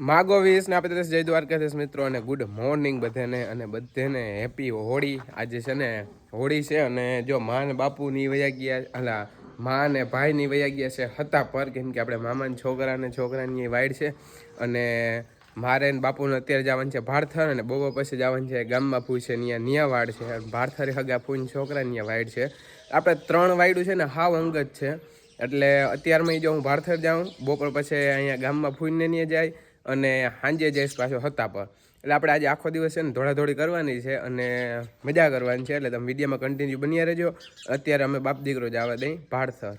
માગો વીસ ને આપણે જય દ્વારકાધીશ મિત્રો અને ગુડ મોર્નિંગ બધાને અને બધાને હેપી હોળી. આજે છે ને હોળી છે અને જો મા ને બાપુની વયા ગયા અલા મા ને ભાઈની વયા ગયા છે હતા પર કેમ કે આપણે મામાના છોકરાને છોકરાની વાઈડ છે અને મારે ને બાપુને અત્યારે જવાનું છે ભારથર અને બપોર પછી જવાનું છે ગામમાં ફૂઈ છે ત્યાં નિયાવાડ છે ભારથરે હગા ફૂઈને છોકરા ત્યાં વાઈડ છે. આપણે 3 વાઈડું છે ને હાવ અંગત છે એટલે અત્યારમાં જો હું ભારથર જાઉં બપોર પછી અહીંયા ગામમાં ફૂઈને ત્યાં જાય અને સાંજે જઈશ પાછો હતા પર. એટલે આપણે આજે આખો દિવસ છે ને દોડાદોડી કરવાની છે અને મજા કરવાની છે એટલે તમે વિડીયોમાં કન્ટિન્યુ બન્યા રહેજો. અત્યારે અમે બાપ દીકરો જવા દઈ ભારથર.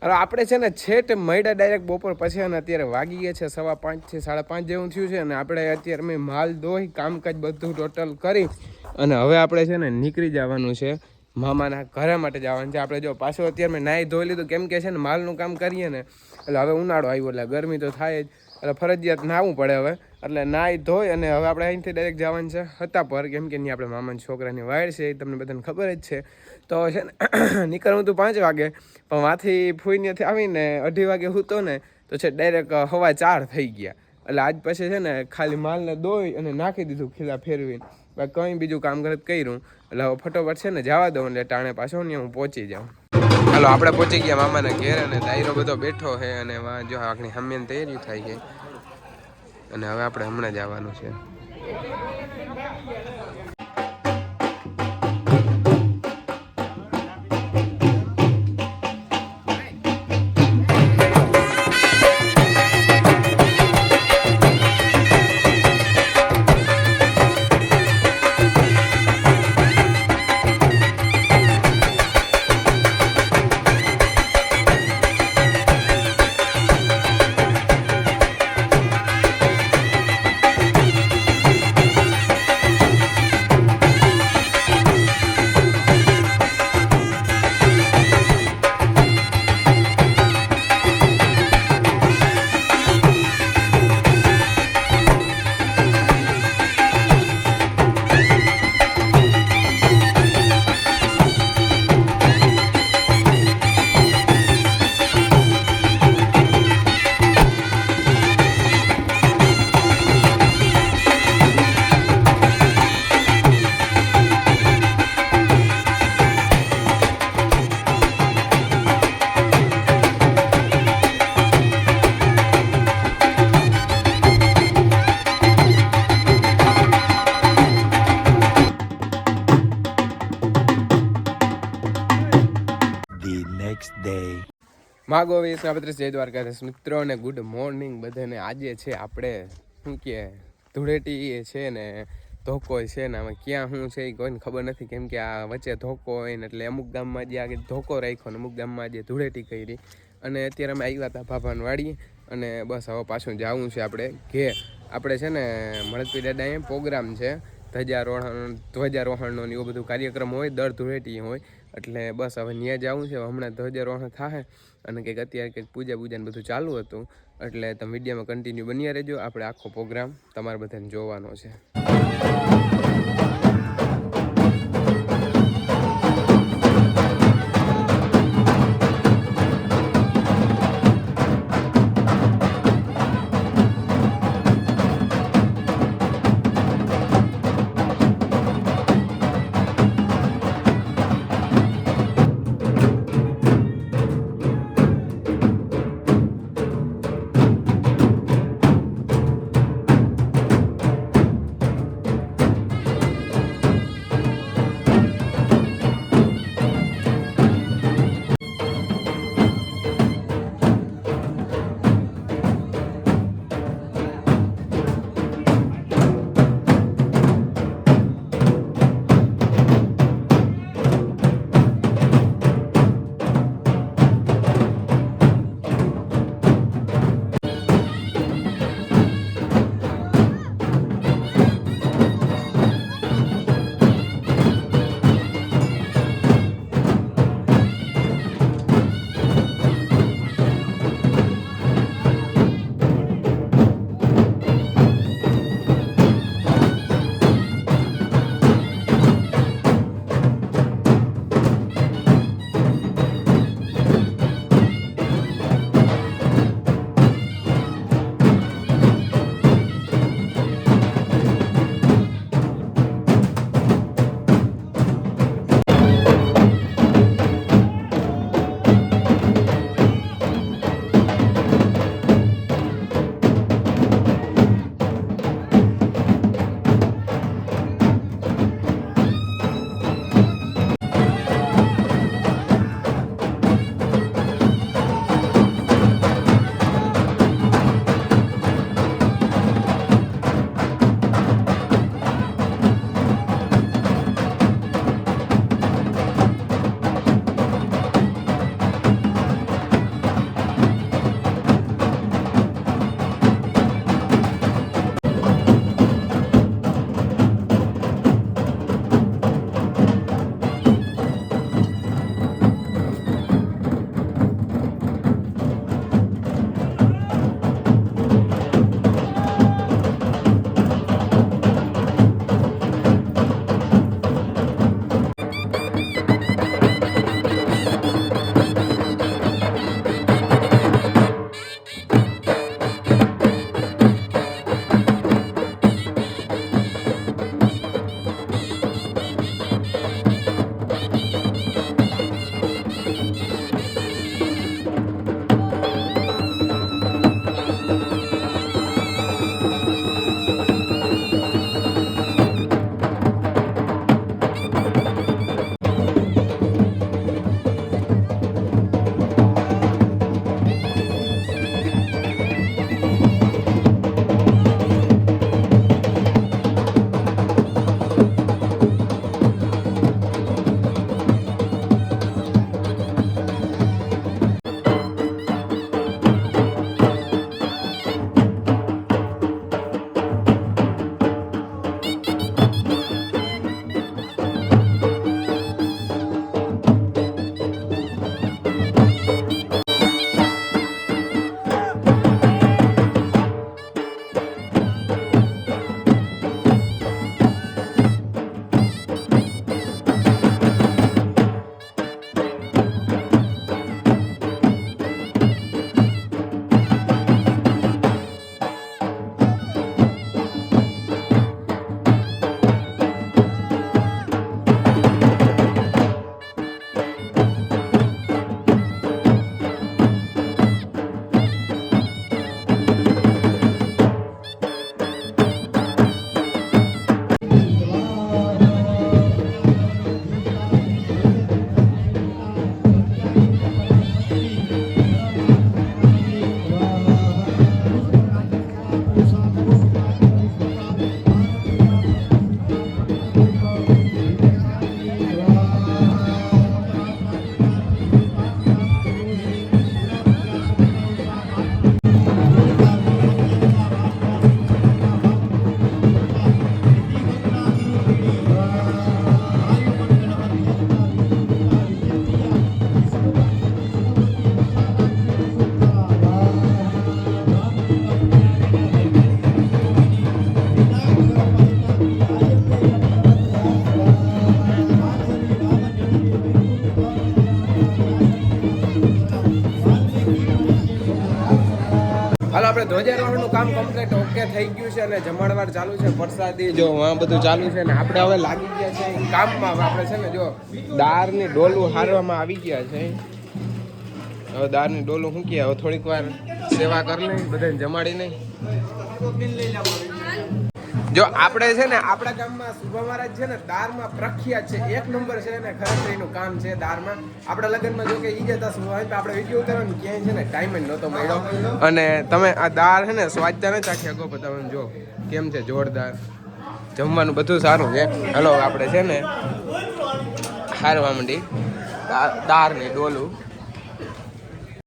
હવે આપણે છે ને છેટ મૈડા ડાયરેક્ટ બપોર પછી અને અત્યારે વાગી ગયા છે 5:15 થી 5:30 જેવું થયું છે અને આપણે અત્યારે મેં માલ દોઈ કામકાજ બધું ટોટલ કરી અને હવે આપણે છે ને નીકળી જવાનું છે મામાના ઘરે માટે જવાનું છે. આપણે જો પાછું અત્યારે મેં નાહી ધોઈ લીધું કેમ કે છે ને માલનું કામ કરીએ ને એટલે હવે ઉનાળો આવ્યો એટલે ગરમી તો થાય જ એટલે ફરજિયાત નાહવું પડે હવે એટલે નાહી ધોઈ અને હવે આપણે અહીંથી ડાયરેક્ટ જવાનું છે હતા પર કેમ કે અહીંયા આપણે મામાના છોકરાની વાડ છે એ તમને બધાને ખબર જ છે. તો છે ને નીકળવું તું 5 વાગે પણ વાથી ફૂઈનેથી આવીને 2:30 વાગે સૂતો ને તો છે ડાયરેક્ટ 4:15 થઈ ગયા એટલે આજ પછી છે ને ખાલી માલને દોઈ અને નાખી દીધું ખીલા ફેરવીને કંઈ બીજું કામ કરે કર્યું એટલે હવે ફટોફટ છે ને જવા દઉં એટલે ટાણે પાછો ને હું પહોંચી જાઉં. હાલો આપણે પહોંચી ગયા મામાના ઘેર અને દાયરો બધો બેઠો છે અને જો આખની સામેની તૈયારી થાય છે અને હવે આપણે હમણાં જ આવવાનું છે. માગો વીસ જય દ્વારકાધીશ મિત્રો અને ગુડ મોર્નિંગ બધાને. આજે છે આપણે શું કે ધૂળેટી છે ને ધોકો છે ને આમાં ક્યાં શું છે એ કોઈને ખબર નથી કેમ કે આ વચ્ચે ધોકો હોય ને એટલે અમુક ગામમાં જે આગળ ધોકો રાખ્યો ને અમુક ગામમાં જે ધૂળેટી કરી અને અત્યારે અમે આવ્યા હતા ભાભાને વાડીએ અને બસ હવે પાછું જવું છે આપણે ઘેર. આપણે છે ને મળદપી દાદા અહીંયા પ્રોગ્રામ છે ધ્વજારોહણનો ને એવું બધું કાર્યક્રમ હોય દર ધૂળેટી હોય એટલે બસ હવે ત્યાં જવું છે. હમણાં ધ્વજારોહણ થાય અને કંઈક અત્યારે કંઈક પૂજા ને બધું ચાલુ હતું એટલે તમે વિડીયોમાં કન્ટિન્યુ બન્યા રહેજો. આપણે આખો પ્રોગ્રામ તમારે બધાને જોવાનો છે. કમ્પ્લીટ ઓકે થઈ ગયું છે અને જમણવાર ચાલુ છે પ્રસાદી જો આ બધું ચાલુ છે ને આપણે હવે લાગી ગયા છે કામમાં. આપણે છે ને જો દાળની ડોલું હારવામાં આવી ગયા છે. હવે દાળની ડોલું મૂકીએ. હવે થોડીક વાર સેવા કરી લઈ, બધાને જમાડી નહીં. જો આપણે છે ને આપણા ગામમાં શુભા મહારાજ છે ને દાળમાં પ્રખ્યાત છે, 1 નંબર છે ને ખરેખર એનું કામ છે દાળમાં. આપણા લગ્નમાં જો કે ઈ જતા શુભા તો આપણે વિડીયો ઉતારવાનું ક્યાંય છે ને ટાઈમ જ નહોતો મળ્યો. અને તમે આ દાળ છે ને સ્વાદતા નથી આખી અગો તમે જો કેમ છે જોરદાર. જમવાનું બધું સારું છે. હલો આપણે છે ને હારવા માંડી દાળની ડોલું